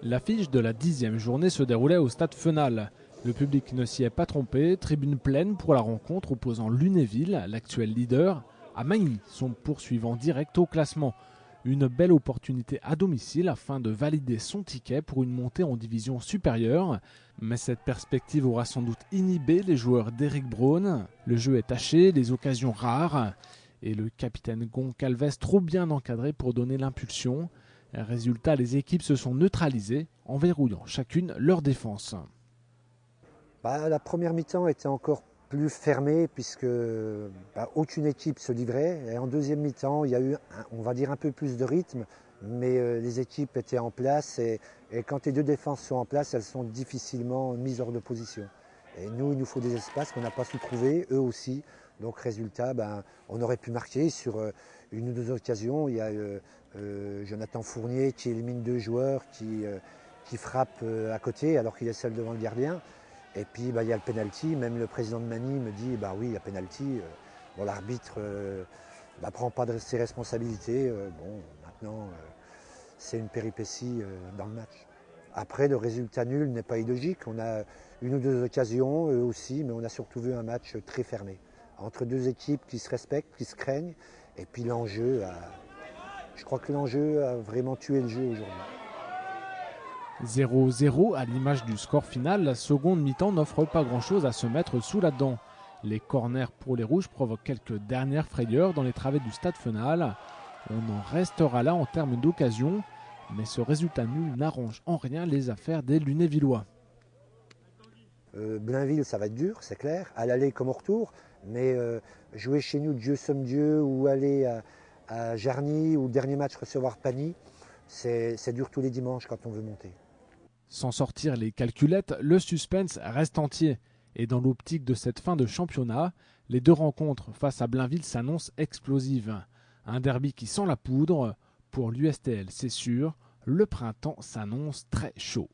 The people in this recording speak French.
L'affiche de la 10e journée se déroulait au stade Fenal. Le public ne s'y est pas trompé, tribune pleine pour la rencontre opposant Lunéville, l'actuel leader, à Magny, son poursuivant direct au classement. Une belle opportunité à domicile afin de valider son ticket pour une montée en division supérieure. Mais cette perspective aura sans doute inhibé les joueurs d'Éric Braun. Le jeu est taché, les occasions rares et le capitaine Goncalves trop bien encadré pour donner l'impulsion. Résultat, les équipes se sont neutralisées en verrouillant chacune leur défense. La première mi-temps était encore plus fermée puisque aucune équipe se livrait. Et en deuxième mi-temps, il y a eu, on va dire, un peu plus de rythme, mais les équipes étaient en place et quand les deux défenses sont en place, elles sont difficilement mises hors de position. Et nous, il nous faut des espaces qu'on n'a pas su trouver, eux aussi. Donc résultat, on aurait pu marquer sur une ou deux occasions. Il y a Jonathan Fournier qui élimine deux joueurs, qui frappe à côté alors qu'il est seul devant le gardien. Et puis il y a le penalty, même le président de Magny me dit oui, il y a penalty. L'arbitre ne prend pas ses responsabilités. Maintenant, c'est une péripétie dans le match. Après, le résultat nul n'est pas illogique. On a une ou deux occasions, eux aussi, mais on a surtout vu un match très fermé. Entre deux équipes qui se respectent, qui se craignent, et puis l'enjeu, je crois que l'enjeu a vraiment tué le jeu aujourd'hui. 0-0 à l'image du score final, la seconde mi-temps n'offre pas grand-chose à se mettre sous la dent. Les corners pour les Rouges provoquent quelques dernières frayeurs dans les travées du stade Fenal. On en restera là en termes d'occasion, mais ce résultat nul n'arrange en rien les affaires des Lunévillois. Blainville, ça va être dur, c'est clair, à l'aller comme au retour, mais jouer chez nous, Dieu somme Dieu, ou aller à Jarny, ou le dernier match recevoir Pagny, c'est dur tous les dimanches quand on veut monter. Sans sortir les calculettes, le suspense reste entier. Et dans l'optique de cette fin de championnat, les deux rencontres face à Blainville s'annoncent explosives. Un derby qui sent la poudre. Pour l'USTL, c'est sûr, le printemps s'annonce très chaud.